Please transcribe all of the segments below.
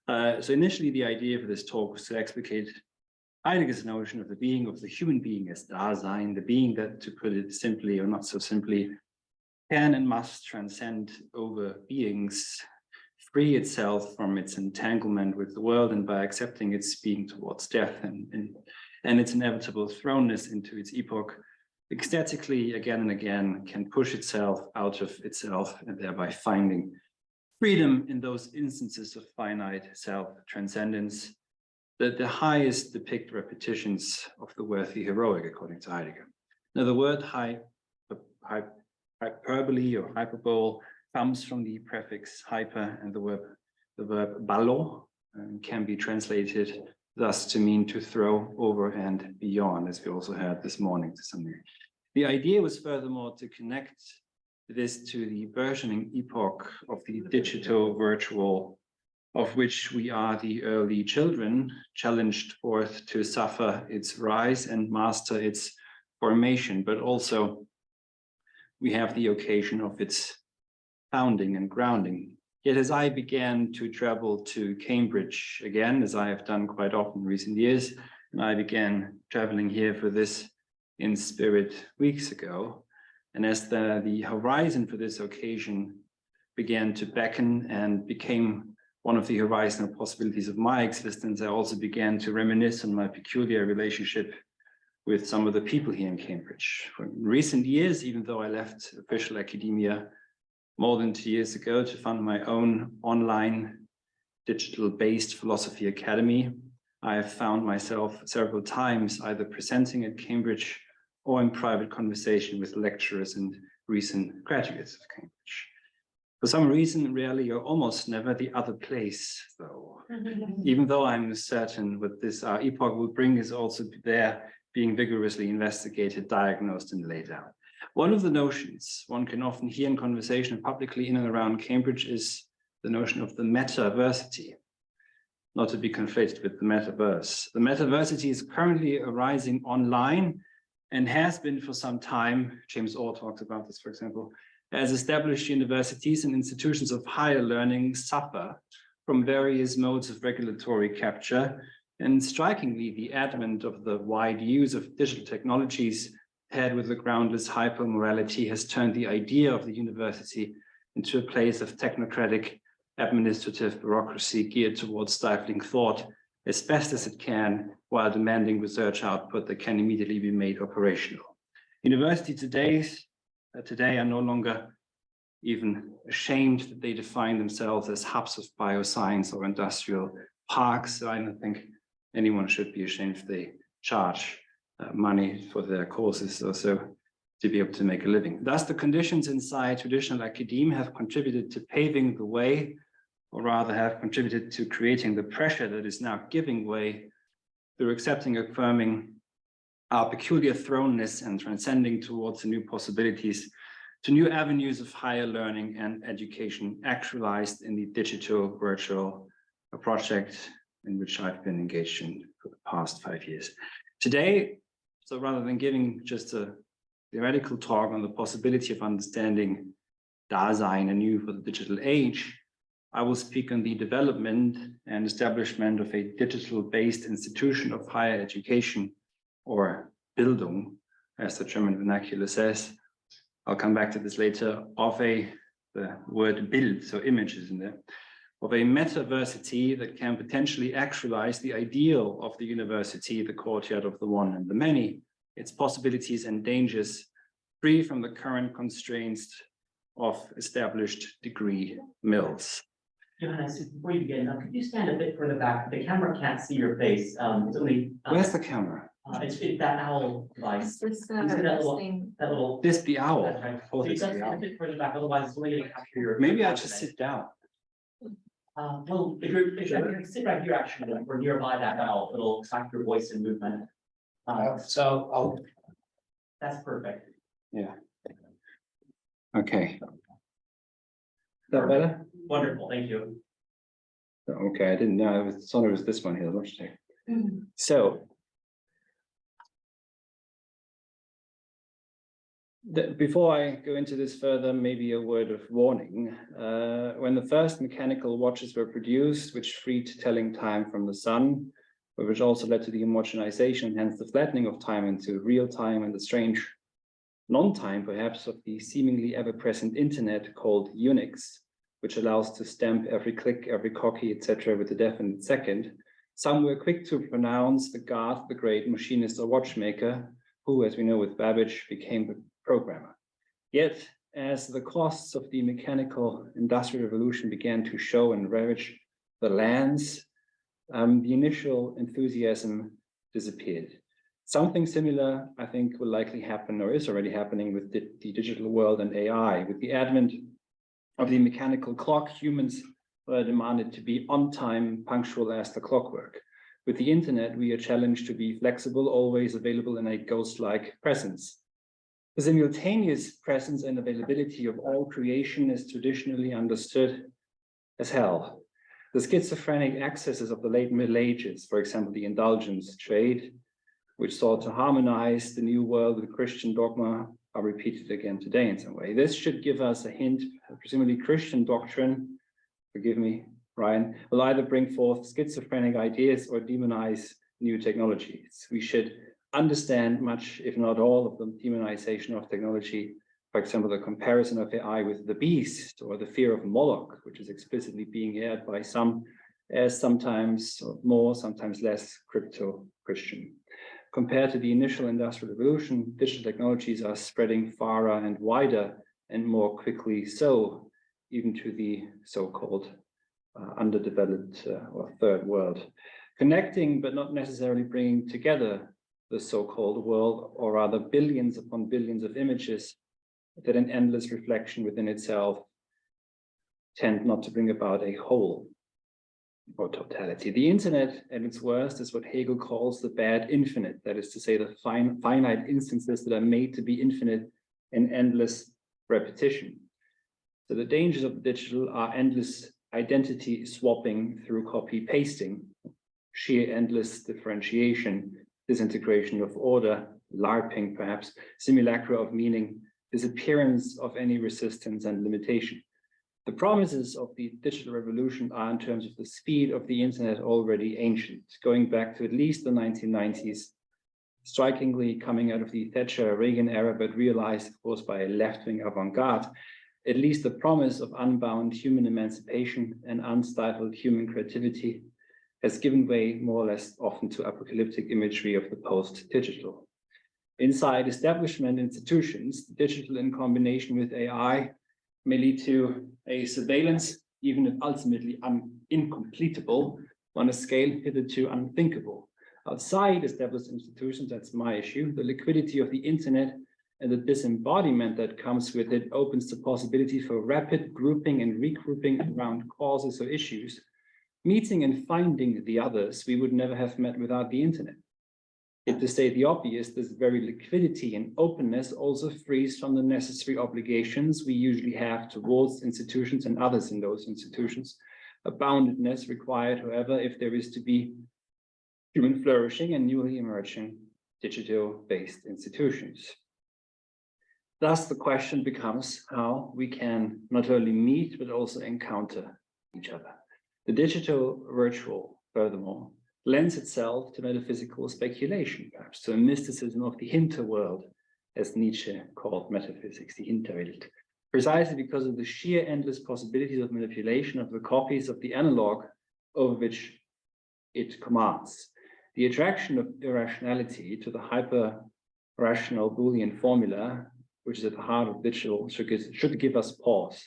So initially, the idea for this talk was to explicate Heidegger's notion of the being of the human being as Dasein, the being that, to put it simply or not so simply, can and must transcend over beings, free itself from its entanglement with the world, and by accepting its speeding towards death and its inevitable thrownness into its epoch, ecstatically again and again can push itself out of itself and thereby finding freedom in those instances of finite self-transcendence that the highest depict repetitions of the worthy heroic, according to Heidegger. Now, the word hyperbole or hyperbole comes from the prefix hyper, and the verb ballo can be translated thus to mean to throw over and beyond, as we also had this morning to some degree. The idea was furthermore to connect this to the burgeoning epoch of the digital virtual, of which we are the early children, challenged forth to suffer its rise and master its formation, but also we have the occasion of its founding and grounding. Yet as I began to travel to Cambridge again, as I have done quite often in recent years, and I began traveling here for this in spirit weeks ago, and as the horizon for this occasion began to beckon and became one of the horizontal possibilities of my existence, I also began to reminisce on my peculiar relationship with some of the people here in Cambridge. For recent years, even though I left official academia more than 2 years ago to fund my own online digital-based philosophy academy, I have found myself several times either presenting at Cambridge or in private conversation with lecturers and recent graduates of Cambridge. For some reason, rarely or almost never the other place, though. Even though I'm certain what this our epoch will bring is also there, being vigorously investigated, diagnosed, and laid out. One of the notions one can often hear in conversation publicly in and around Cambridge is the notion of the metaversity, not to be conflated with the metaverse. The metaversity is currently arising online and has been for some time. James Orr talks about this, for example, as established universities and institutions of higher learning suffer from various modes of regulatory capture. And strikingly, the advent of the wide use of digital technologies paired with the groundless hyper-morality has turned the idea of the university into a place of technocratic administrative bureaucracy geared towards stifling thought as best as it can, while demanding research output that can immediately be made operational. University today are no longer even ashamed that they define themselves as hubs of bioscience or industrial parks. So I don't think anyone should be ashamed if they charge money for their courses also to be able to make a living. Thus, the conditions inside traditional academia have contributed to paving the way, or rather have contributed to creating the pressure that is now giving way through accepting, affirming our peculiar thrownness and transcending towards the new possibilities, to new avenues of higher learning and education actualized in the digital virtual project in which I've been engaged in for the past 5 years. Today, so rather than giving just a theoretical talk on the possibility of understanding Dasein anew for the digital age, I will speak on the development and establishment of a digital-based institution of higher education, or Bildung, as the German vernacular says. I'll come back to this later, of the word Bild, so images in there, of a metaversity that can potentially actualize the ideal of the university, the courtyard of the one and the many, its possibilities and dangers, free from the current constraints of established degree mills. Johannes, before you begin, could you stand a bit further back? The camera can't see your face. It's only. Where's the camera? It's that owl device. This That little. This the owl. That's right. Oh, So you this got the to stand a owl. bit further back, otherwise it's only going to capture your. Maybe I just sit down. Well, if you sit right here, actually, we're nearby that owl. It'll track your voice and movement. So I'll. That's perfect. Yeah. Okay. Is that better? Wonderful, thank you. Okay, I didn't know. I thought it was this one here. Let's check. So Before I go into this further, maybe a word of warning. When the first mechanical watches were produced, which freed telling time from the sun, but which also led to the homogenization and hence the flattening of time into real time and the strange non-time, perhaps, of the seemingly ever-present internet called Unix, which allows to stamp every click, every copy, etc. with a definite second, some were quick to pronounce the god, the great machinist or watchmaker, who, as we know with Babbage, became the programmer. Yet, as the costs of the mechanical industrial revolution began to show and ravage the lands, the initial enthusiasm disappeared. Something similar, I think, will likely happen or is already happening with the digital world and AI. With the advent of the mechanical clock, humans were demanded to be on time, punctual as the clockwork. With the internet, we are challenged to be flexible, always available in a ghost-like presence. The simultaneous presence and availability of all creation is traditionally understood as hell. The schizophrenic excesses of the late Middle Ages, for example, the indulgence trade, which sought to harmonize the new world with Christian dogma, are repeated again today in some way. This should give us a hint, presumably Christian doctrine, forgive me, Ryan, will either bring forth schizophrenic ideas or demonize new technologies. We should understand much, if not all, of the demonization of technology. For example, the comparison of AI with the beast or the fear of Moloch, which is explicitly being aired by some as sometimes more, sometimes less crypto-Christian. Compared to the initial industrial revolution, digital technologies are spreading farther and wider and more quickly so, even to the so-called underdeveloped or third world. Connecting, but not necessarily bringing together the so-called world, or rather billions upon billions of images that in endless reflection within itself tend not to bring about a whole or totality. The internet at its worst is what Hegel calls the bad infinite, that is to say the finite instances that are made to be infinite in endless repetition. So the dangers of the digital are endless identity swapping through copy pasting, sheer endless differentiation, disintegration of order, LARPing perhaps, simulacra of meaning, disappearance of any resistance and limitation. The promises of the digital revolution are, in terms of the speed of the internet, already ancient, going back to at least the 1990s, strikingly coming out of the Thatcher-Reagan era, but realized, of course, by a left-wing avant-garde. At least the promise of unbound human emancipation and unstifled human creativity has given way more or less often to apocalyptic imagery of the post-digital. Inside establishment institutions, digital in combination with AI may lead to a surveillance, even if ultimately incompletable, on a scale hitherto unthinkable. Outside established institutions, that's my issue, the liquidity of the internet and the disembodiment that comes with it opens the possibility for rapid grouping and regrouping around causes or issues, meeting and finding the others we would never have met without the internet. Yet, to state the obvious, this very liquidity and openness also frees from the necessary obligations we usually have towards institutions and others in those institutions. A boundedness required, however, if there is to be human flourishing and newly emerging digital-based institutions. Thus, the question becomes how we can not only meet, but also encounter each other. The digital virtual, furthermore, lends itself to metaphysical speculation, perhaps to a mysticism of the hinterworld, as Nietzsche called metaphysics, the Hinterwelt, precisely because of the sheer endless possibilities of manipulation of the copies of the analog over which it commands. The attraction of irrationality to the hyper-rational Boolean formula, which is at the heart of digital, should give us pause.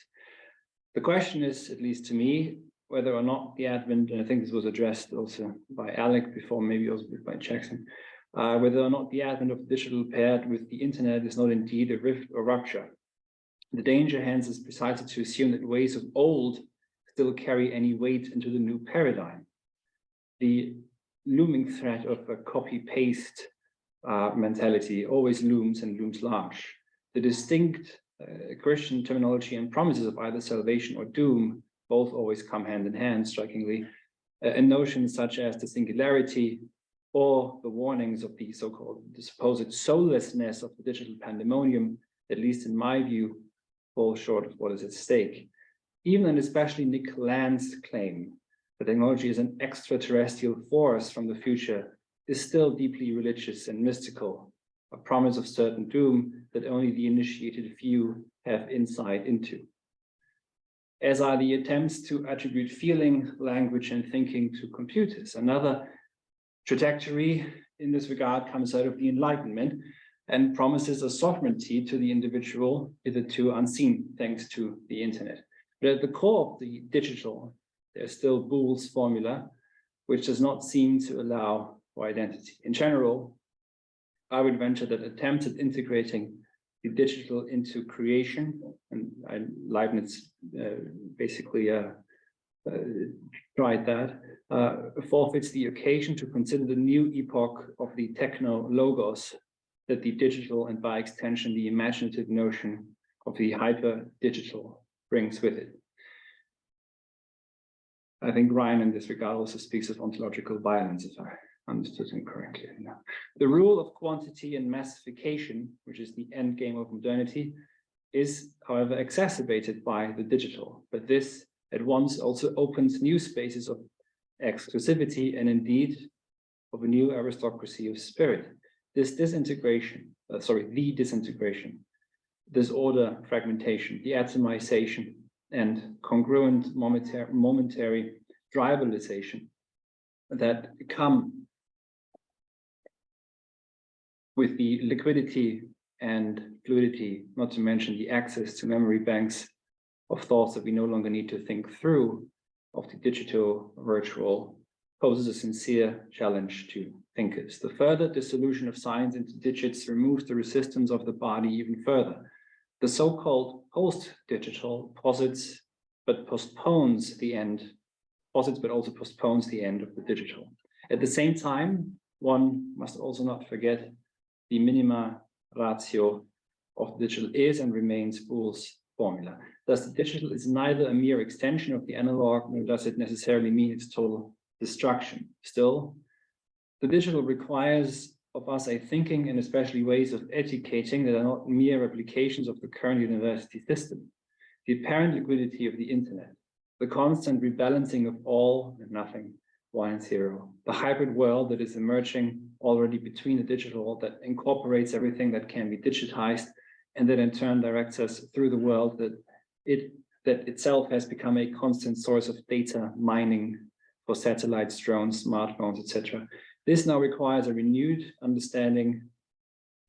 The question is, at least to me, whether or not the advent, and I think this was addressed also by Alec before, maybe also by Jackson, whether or not the advent of digital paired with the internet is not indeed a rift or rupture. The danger, hence, is precisely to assume that ways of old still carry any weight into the new paradigm. The looming threat of a copy-paste mentality always looms and looms large. The distinct Christian terminology and promises of either salvation or doom both always come hand in hand, strikingly, and notions such as the singularity or the warnings of the so-called supposed soullessness of the digital pandemonium at least in my view, fall short of what is at stake. Even and especially Nick Land's claim that technology is an extraterrestrial force from the future is still deeply religious and mystical, a promise of certain doom that only the initiated few have insight into. As are the attempts to attribute feeling, language, and thinking to computers. Another trajectory in this regard comes out of the Enlightenment and promises a sovereignty to the individual, hitherto unseen thanks to the internet. But at the core of the digital, there's still Boole's formula, which does not seem to allow for identity. In general, I would venture that attempts at integrating the digital into creation, and Leibniz basically tried that, forfeits the occasion to consider the new epoch of the techno-logos that the digital and by extension the imaginative notion of the hyper-digital brings with it. I think Ryan in this regard also speaks of ontological violence, if I understood him correctly. The rule of quantity and massification, which is the end game of modernity, is, however, exacerbated by the digital. But this at once also opens new spaces of exclusivity and indeed of a new aristocracy of spirit. The disintegration, disorder, fragmentation, the atomization, and congruent momentary tribalization that come with the liquidity and fluidity, not to mention the access to memory banks of thoughts that we no longer need to think through, of the digital virtual, poses a sincere challenge to thinkers. The further dissolution of science into digits removes the resistance of the body even further. The so-called post-digital posits but also postpones the end of the digital. At the same time, one must also not forget the minima ratio of the digital is and remains Boole's formula. Thus, the digital is neither a mere extension of the analog, nor does it necessarily mean its total destruction. Still, the digital requires of us a thinking and especially ways of educating that are not mere replications of the current university system. The apparent liquidity of the internet, the constant rebalancing of all and nothing, one and zero, the hybrid world that is emerging already between the digital that incorporates everything that can be digitized and that in turn directs us through the world that itself has become a constant source of data mining for satellites, drones, smartphones, etc. This now requires a renewed understanding,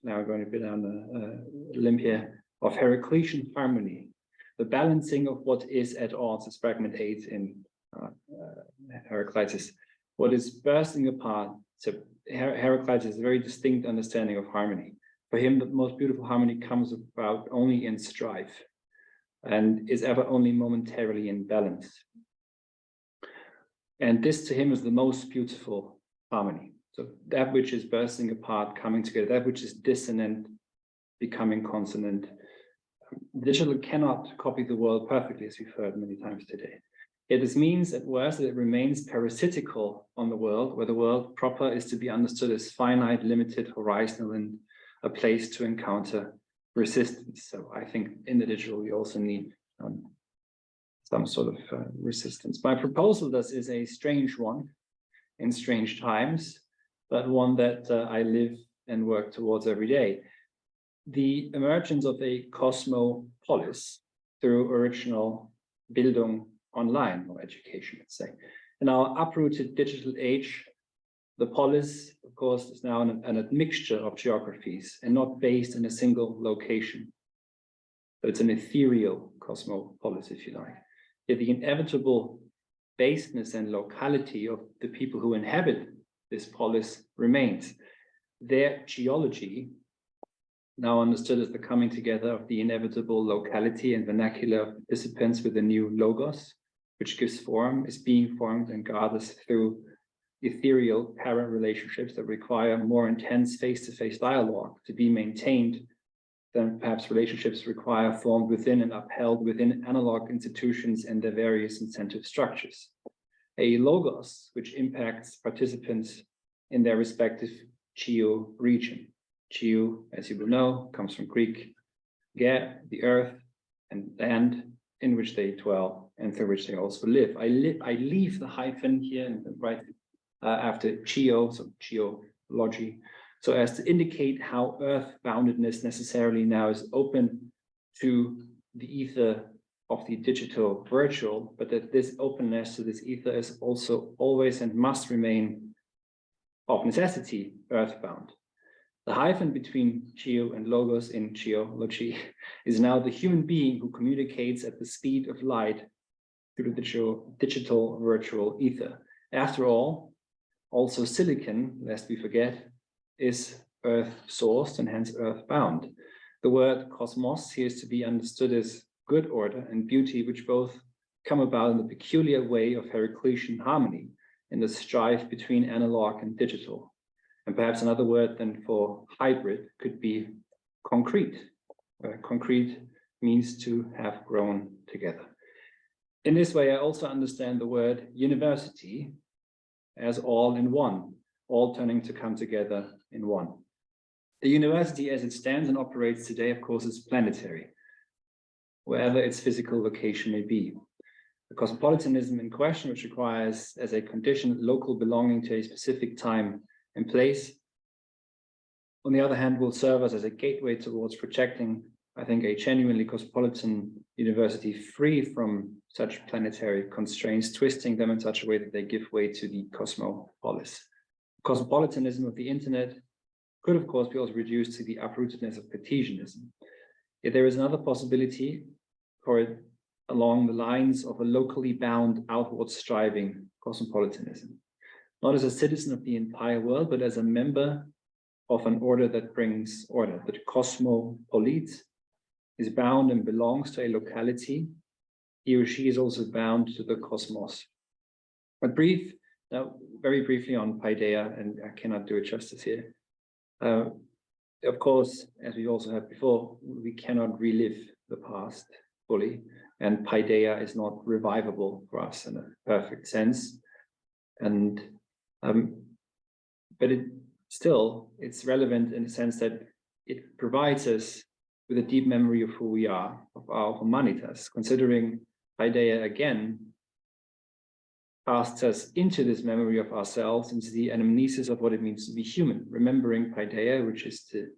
now we're going a bit on the limb here, of Heraclitean harmony, the balancing of what is at odds, as fragment 8 in Heraclitus, what is bursting apart. So Heraclitus has a very distinct understanding of harmony. For him, the most beautiful harmony comes about only in strife and is ever only momentarily in balance. And this to him is the most beautiful harmony. So that which is bursting apart, coming together, that which is dissonant, becoming consonant. Digital cannot copy the world perfectly, as we've heard many times today. Yet this means at worst that it remains parasitical on the world, where the world proper is to be understood as finite, limited, horizontal, and a place to encounter resistance. So I think in the digital, we also need some sort of resistance. My proposal thus is a strange one in strange times, but one that I live and work towards every day. The emergence of a cosmopolis through original Bildung online, or education, let's say. In our uprooted digital age, the polis, of course, is now an admixture of geographies and not based in a single location. So it's an ethereal cosmopolis, if you like. Yet the inevitable baseness and locality of the people who inhabit this polis remains. Their geology, now understood as the coming together of the inevitable locality and vernacular of participants with a new logos, which gives form, is being formed and gathers through ethereal parent relationships that require more intense face-to-face dialogue to be maintained than perhaps relationships require formed within and upheld within analog institutions and their various incentive structures. A logos which impacts participants in their respective geo-region. Geo, as you will know, comes from Greek Ge, the earth and land in which they dwell and through which they also live. I leave the hyphen here and right after geo, so geology, so as to indicate how earth-boundedness necessarily now is open to the ether of the digital virtual, but that this openness to this ether is also always and must remain of necessity earthbound. The hyphen between geo and logos in geology is now the human being who communicates at the speed of light through the digital virtual ether. After all, also silicon, lest we forget, is earth-sourced and hence earth-bound. The word cosmos here is to be understood as good order and beauty, which both come about in the peculiar way of Heraclitean harmony, in the strife between analog and digital. And perhaps another word then for hybrid could be concrete. Concrete means to have grown together. In this way, I also understand the word university as all in one, all turning to come together in one. The university as it stands and operates today, of course, is planetary, wherever its physical location may be. The cosmopolitanism in question, which requires as a condition local belonging to a specific time and place, on the other hand, will serve us as a gateway towards projecting, I think, a genuinely cosmopolitan university free from such planetary constraints, twisting them in such a way that they give way to the cosmopolis. Cosmopolitanism of the internet could, of course, be also reduced to the uprootedness of Cartesianism. Yet there is another possibility for it along the lines of a locally bound, outward striving cosmopolitanism, not as a citizen of the entire world, but as a member of an order that brings order. The cosmopolite is bound and belongs to a locality. He or she is also bound to the cosmos. But now very briefly on Paideia, and I cannot do it justice here. Of course, as we also had before, we cannot relive the past fully, and Paideia is not revivable for us in a perfect sense. And but it's relevant in the sense that it provides us with a deep memory of who we are, of our humanitas. Considering Paideia again casts us into this memory of ourselves, into the anamnesis of what it means to be human. Remembering Paideia, which is the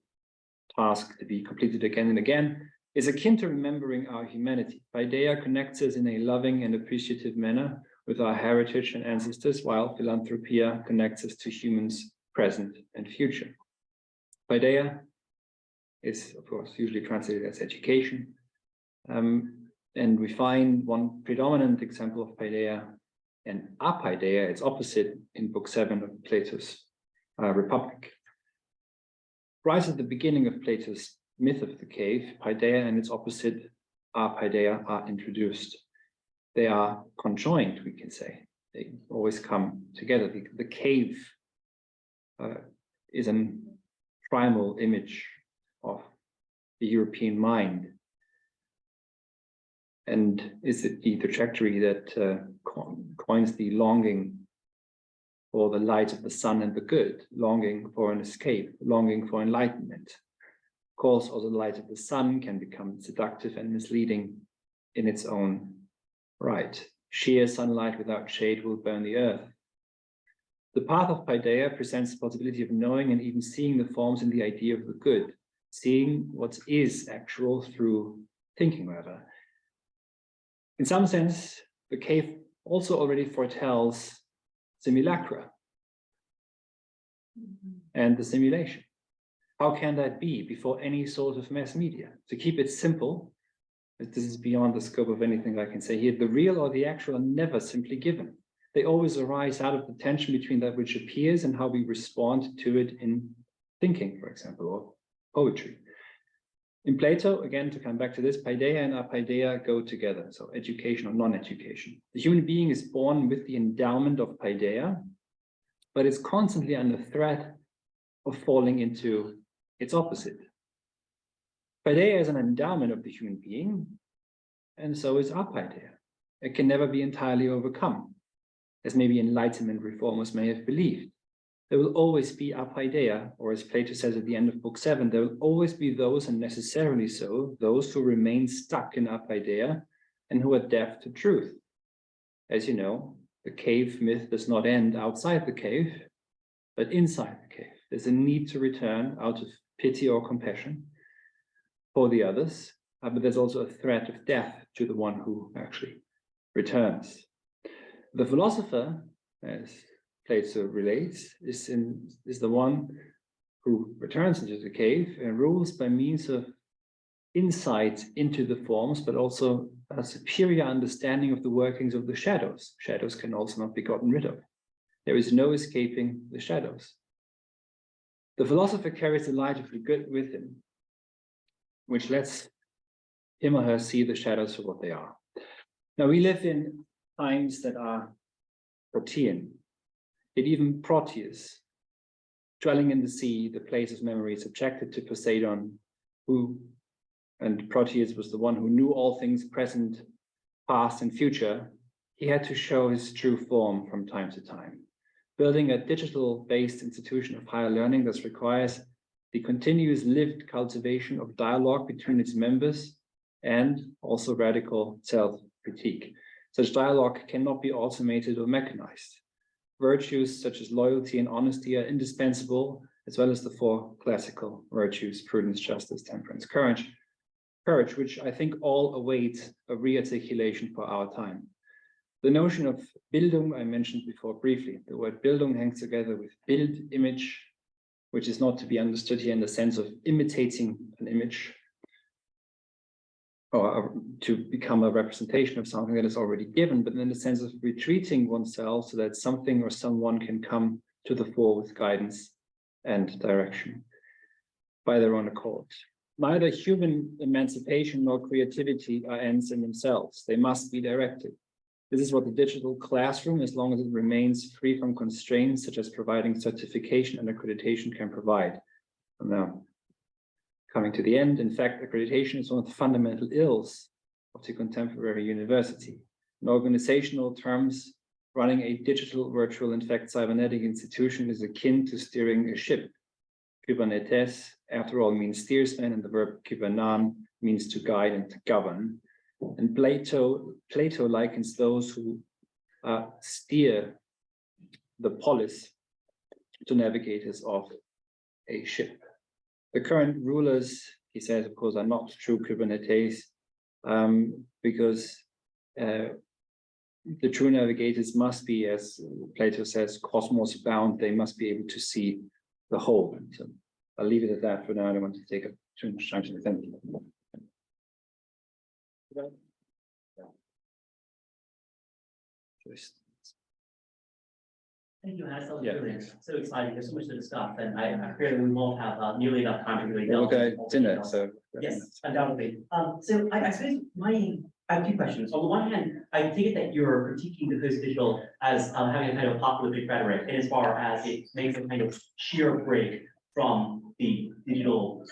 task to be completed again and again, is akin to remembering our humanity. Paideia connects us in a loving and appreciative manner with our heritage and ancestors, while Philanthropia connects us to humans present and future. Paideia is, of course, usually translated as education. And we find one predominant example of Paideia and apaideia, its opposite, in Book 7 of Plato's Republic. Right at the beginning of Plato's myth of the cave, Paideia and its opposite, apaideia, are introduced. They are conjoined, we can say. They always come together. The cave is a primal image of the European mind, and is the trajectory that coins the longing for the light of the sun and the good, longing for an escape, longing for enlightenment. Of course, also the light of the sun can become seductive and misleading in its own right. Sheer sunlight without shade will burn the earth. The path of Paideia presents the possibility of knowing and even seeing the forms in the idea of the good, seeing what is actual through thinking, rather. In some sense, the cave also already foretells simulacra and the simulation. How can that be before any sort of mass media? To keep it simple, this is beyond the scope of anything I can say here, the real or the actual are never simply given. They always arise out of the tension between that which appears and how we respond to it in thinking, for example, or poetry. In Plato, again, to come back to this, Paideia and apaideia go together, so education or non-education. The human being is born with the endowment of Paideia, but is constantly under threat of falling into its opposite. Paideia is an endowment of the human being, and so is apaideia. It can never be entirely overcome, as maybe Enlightenment reformers may have believed. there will always be apaideia, or as Plato says at the end of book 7, there will always be those, and necessarily so, those who remain stuck in apaideia and who are deaf to truth. As you know, the cave myth does not end outside the cave, but inside the cave. There's a need to return out of pity or compassion for the others, but there's also a threat of death to the one who actually returns. The philosopher, as Plato relates, is the one who returns into the cave and rules by means of insight into the forms, but also a superior understanding of the workings of the shadows. Shadows can also not be gotten rid of. There is no escaping the shadows. The philosopher carries the light of the good with him, which lets him or her see the shadows for what they are. Now, we live in times that are Protean. Yet even Proteus, dwelling in the sea, the place of memory, subjected to Poseidon, and Proteus was the one who knew all things present, past, and future. He had to show his true form from time to time. Building a digital-based institution of higher learning thus requires the continuous lived cultivation of dialogue between its members and also radical self-critique. Such dialogue cannot be automated or mechanized. Virtues such as loyalty and honesty are indispensable, as well as the 4 classical virtues: prudence, justice, temperance, courage, which I think all await a re-articulation for our time. The notion of Bildung I mentioned before briefly. The word Bildung hangs together with Bild, image, which is not to be understood here in the sense of imitating an image, or to become a representation of something that is already given, but in the sense of retreating oneself so that something or someone can come to the fore with guidance and direction by their own accord. Neither human emancipation nor creativity are ends in themselves. They must be directed. This is what the digital classroom, as long as it remains free from constraints such as providing certification and accreditation, can provide. And now, coming to the end, in fact, accreditation is one of the fundamental ills of the contemporary university. In organizational terms, running a digital, virtual, in fact, cybernetic institution is akin to steering a ship. Kybernetes, after all, means steersman, and the verb kybernan means to guide and to govern. And Plato likens those who steer the polis to navigators of a ship. The current rulers, he says, of course, are not true Kybernetes, because the true navigators must be, as Plato says, cosmos bound. They must be able to see the whole. So I'll leave it at that for now. I don't want to take up too much time. Thank you. Thank you, Johannes. That was Yeah, brilliant. thanks. So exciting. There's so much to discuss, and I fear that we won't have nearly enough time to really delve Okay, into all the dinner. details. So Yes, undoubtedly. So I suppose I have 2 questions. On the one hand, I take it that you're critiquing the post-digital as having a kind of apocalyptic rhetoric, in as far as it makes a kind of sheer break from the digital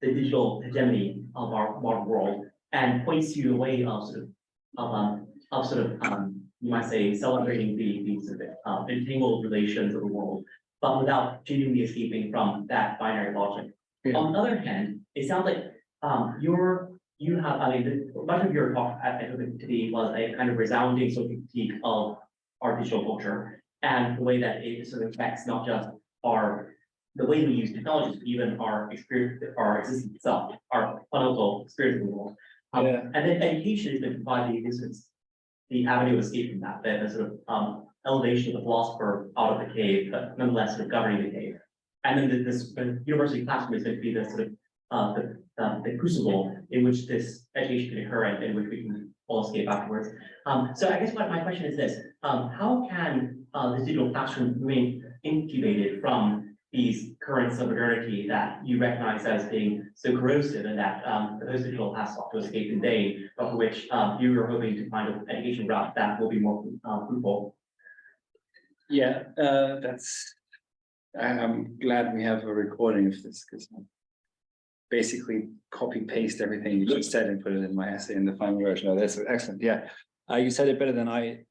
hegemony of our modern world, and points you the way of you might say, celebrating the sort of entangled relations of the world, but without genuinely escaping from that binary logic. Yeah. On the other hand, it sounds like much of your talk today was a kind of resounding social critique of our digital culture and the way that it sort of affects not just the way we use technologies, but even our experience, our existence itself, our fundamental experience in the world. And then education is going to provide the avenue of escape from that, the sort of elevation of the philosopher out of the cave, but nonetheless sort of governing the cave. And then the university classroom is going to be the sort of the crucible in which this education can occur and in which we can all escape afterwards. So I guess my question is this: how can the digital classroom remain incubated from these currents of modernity that you recognize as being so corrosive, and that the post-digital has sought to escape in vain, but for which you are hoping to find an education route that will be more fruitful? Yeah, I'm glad we have a recording of this, because I basically copy paste everything you just said and put it in my essay in the final version. Oh, that's excellent. Yeah, you said it better than I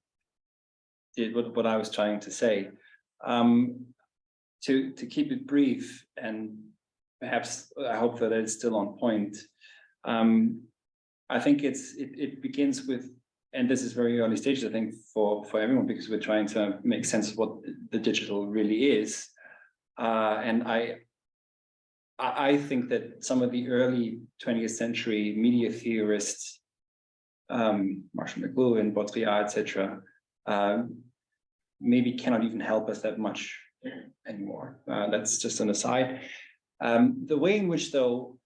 did what I was trying to say. to keep it brief, and perhaps I hope that it's still on point. I think it begins with, and this is very early stages, I think, for everyone, because we're trying to make sense of what the digital really is. And I think that some of the early 20th century media theorists, Marshall McLuhan, Baudrillard, etc., maybe cannot even help us that much anymore. That's just an aside. The way in which, though,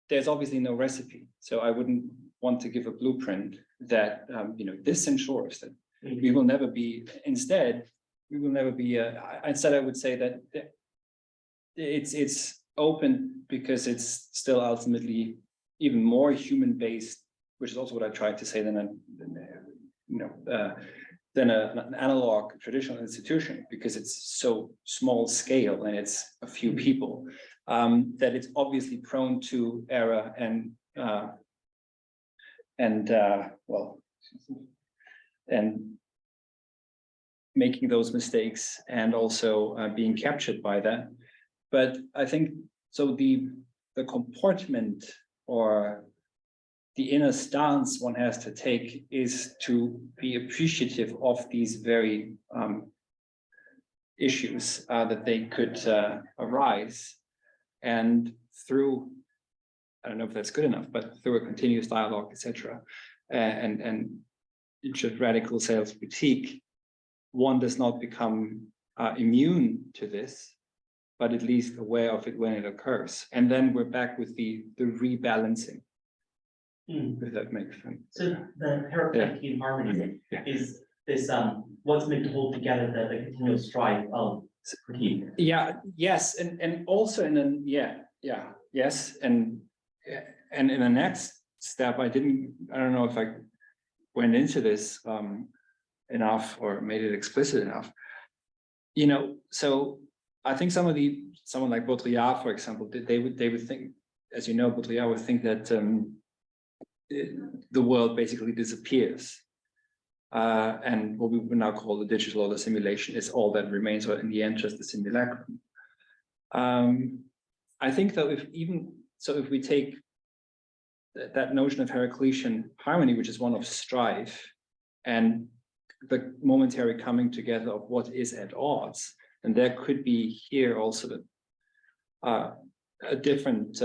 there's obviously no recipe, so I wouldn't want to give a blueprint that this ensures that we will never be. Instead, we will never be. Instead, I would say that it's open because it's still ultimately even more human-based, which is also what I tried to say than an analog traditional institution, because it's so small scale and it's a few people, that it's obviously prone to error and making those mistakes, and also being captured by that. But I think so the comportment or the inner stance one has to take is to be appreciative of these very issues that they could arise, and through, I don't know if that's good enough, but through a continuous dialogue, etc., and just radical self-critique, one does not become immune to this, but at least aware of it when it occurs. And then we're back with the rebalancing. If that makes sense. So the Hyperdigital harmony is this what's meant to hold together the continuous strife of critique. Yeah, yes, and also in an yes, and in the next step, I don't know if I went into this enough or made it explicit enough. So I think someone like Baudrillard, for example, they would think, as you know, Baudrillard would think that the world basically disappears, and what we would now call the digital or the simulation is all that remains, or in the end just the simulacrum. I think though, if we take that notion of Heraclitean harmony, which is one of strife, and the momentary coming together of what is at odds, and there could be here also a different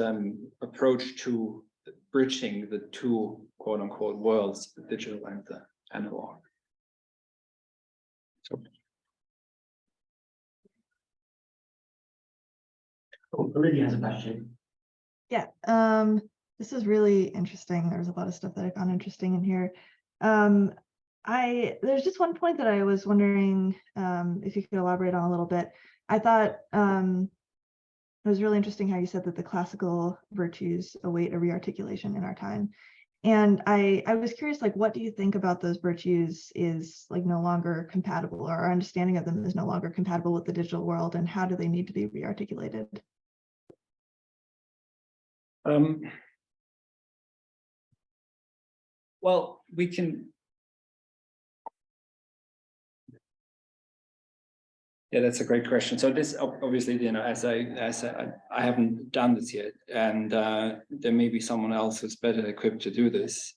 approach to bridging the two quote unquote worlds, the digital and the analog. So. Olivia has a question. Yeah, this is really interesting. There's a lot of stuff that I found interesting in here. There's just one point that I was wondering if you could elaborate on a little bit. I thought it was really interesting how you said that the classical virtues await a rearticulation in our time. And I was curious, like, what do you think about those virtues is like no longer compatible, or our understanding of them is no longer compatible with the digital world, and how do they need to be rearticulated? Well, we can. Yeah, that's a great question. So this obviously, as I haven't done this yet, and there may be someone else who's better equipped to do this.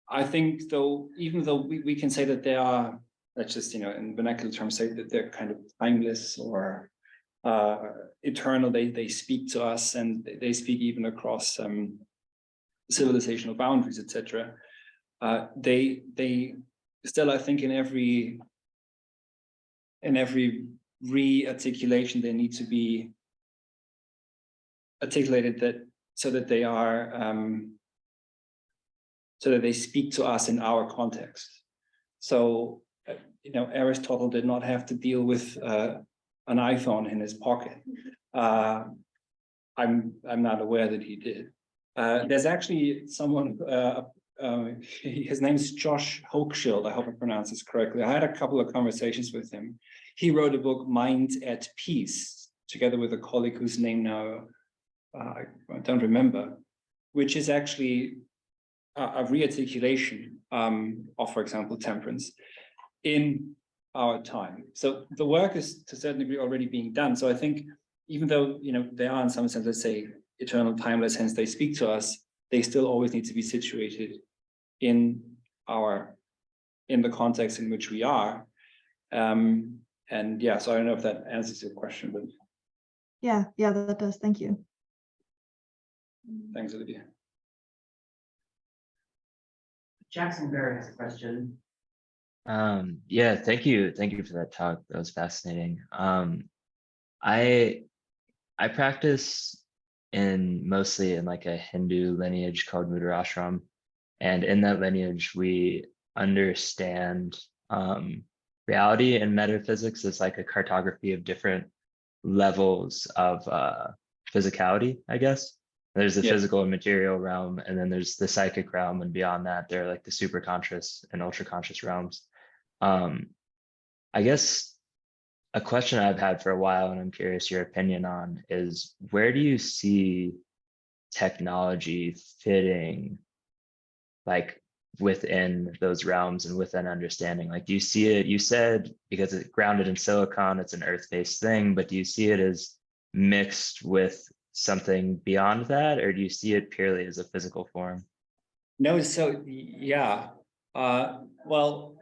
I think, though, even though we can say that they are, let's just in vernacular terms say that they're kind of timeless or eternal. They speak to us, and they speak even across civilizational boundaries, etc. They still, I think, in every re-articulation, they need to be articulated so that they are so that they speak to us in our context. So Aristotle did not have to deal with an iPhone in his pocket. I'm not aware that he did. There's actually someone. His name is Josh Hochschild. I hope I pronounce this correctly. I had a couple of conversations with him. He wrote a book, Mind at Peace, together with a colleague whose name now I don't remember, which is actually a rearticulation of, for example, temperance in our time. So the work is to a certain degree already being done. So I think even though, you know, they are in some sense, let's say, eternal, timeless, hence they speak to us, they still always need to be situated in the context in which we are. And yeah, so I don't know if that answers your question, but Yeah, that does. Thank you. thanks, Olivia. Jackson Barrett has a question. Yeah, thank you for that talk. That was fascinating. I practice mostly in like a Hindu lineage called Mudrashram, and in that lineage we understand reality and metaphysics as like a cartography of different levels of physicality, I guess. There's the physical and material realm, and then there's the psychic realm, and beyond that, there are like the super conscious and ultra conscious realms. I guess a question I've had for a while, and I'm curious your opinion on, is where do you see technology fitting, like within those realms and within understanding? Like, do you see it, you said because it's grounded in silicon, it's an earth-based thing, but do you see it as mixed with something beyond that, or do you see it purely as a physical form? No, so yeah, well,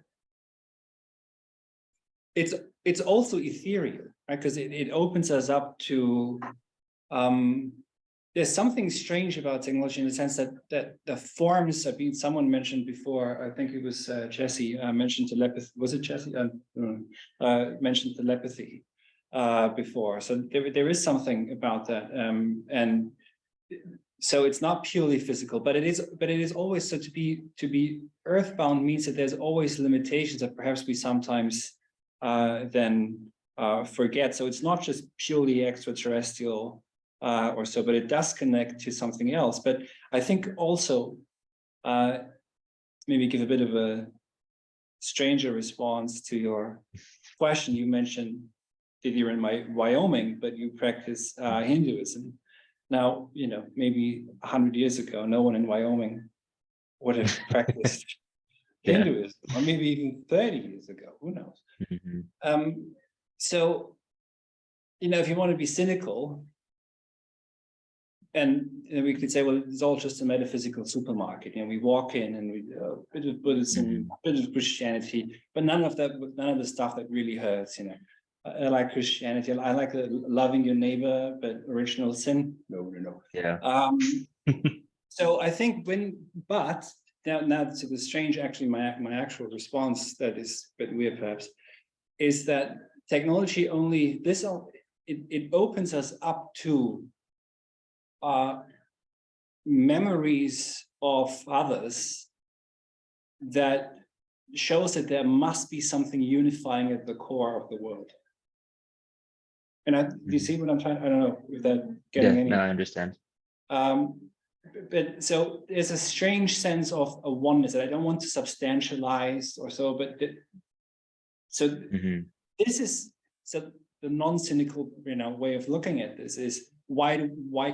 it's also ethereal, right? Because it opens us up to there's something strange about technology in the sense that the forms have been, someone mentioned before, I think it was Jesse, mentioned telepathy. Was it Jesse? Mentioned telepathy before. So there is something about that. And so it's not purely physical, but it is always, so to be earthbound means that there's always limitations that perhaps we sometimes then forget. So it's not just purely extraterrestrial or so, but it does connect to something else. But I think also maybe give a bit of a stranger response to your question. You mentioned that you're in Wyoming, but you practice Hinduism. Now, you know, maybe 100 years ago, no one in Wyoming would have practiced Hinduism, or maybe even 30 years ago, who knows? Mm-hmm. So, you know, if you want to be cynical, and we could say, well, it's all just a metaphysical supermarket. You know, we walk in and we a bit of Buddhism, a bit of Christianity, but none of the stuff that really hurts. You know, I like Christianity. I like loving your neighbor, but original sin. No. Yeah. So I think but now to the strange, actually, my actual response that is a bit weird perhaps, is that technology only it opens us up to memories of others that shows that there must be something unifying at the core of the world. And do you see what I'm trying? I don't know if that getting any. No, I understand. But so there's a strange sense of a oneness that I don't want to substantialize or so, but this is so the non-cynical, you know, way of looking at this is why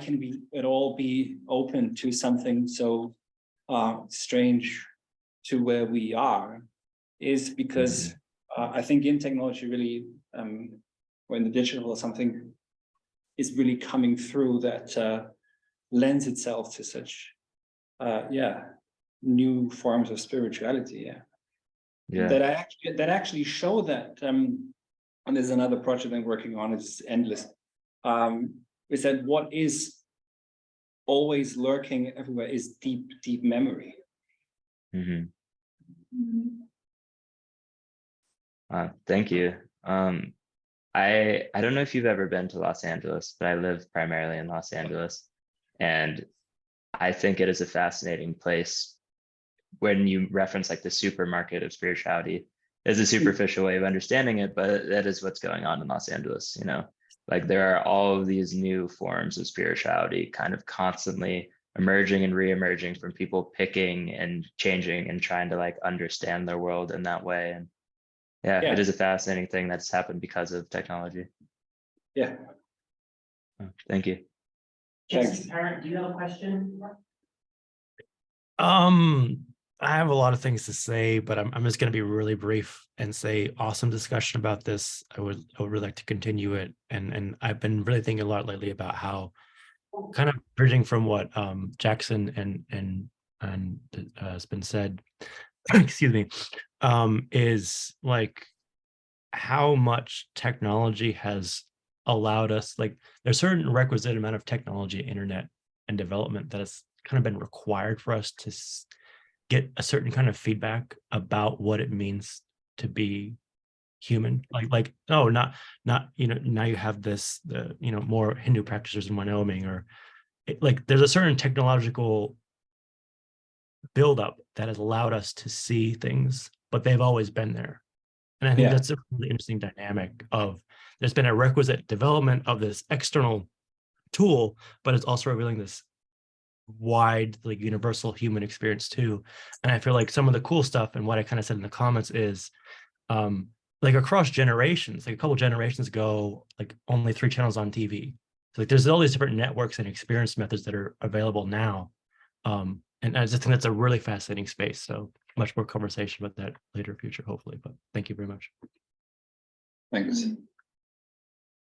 can we at all be open to something so strange to where we are, is because I think in technology really or in the digital or something is really coming through that lends itself to such new forms of spirituality that actually show that and there's another project I'm working on, it's endless, is that what is always lurking everywhere is deep memory. Thank you. I don't know if you've ever been to Los Angeles, but I live primarily in Los Angeles, and I think it is a fascinating place. When you reference like the supermarket of spirituality, is a superficial way of understanding it, but that is what's going on in Los Angeles. You know, like there are all of these new forms of spirituality kind of constantly emerging and re-emerging from people picking and changing and trying to like understand their world in that way. And it is a fascinating thing that's happened because of technology. Thank you. Jackson Parent, do you have a question? I have a lot of things to say, but I'm just going to be really brief and say awesome discussion about this. I would really like to continue it. And I've been really thinking a lot lately about how kind of bridging from what Jackson and has been said, excuse me, is like how much technology has allowed us, like there's a certain requisite amount of technology, internet and development that has kind of been required for us to get a certain kind of feedback about what it means to be human. Like oh, not now you have this more Hindu practitioners in Wyoming, or like there's a certain technological buildup that has allowed us to see things, but they've always been there. And I think Yeah. that's a really interesting dynamic of there's been a requisite development of this external tool, but it's also revealing this wide, like universal human experience too. And I feel like some of the cool stuff and what I kind of said in the comments is like across generations, like a couple generations ago, like only 3 channels on TV. So like there's all these different networks and experience methods that are available now. And I just think that's a really fascinating space. So much more conversation about that later future, hopefully. But thank you very much. Thanks.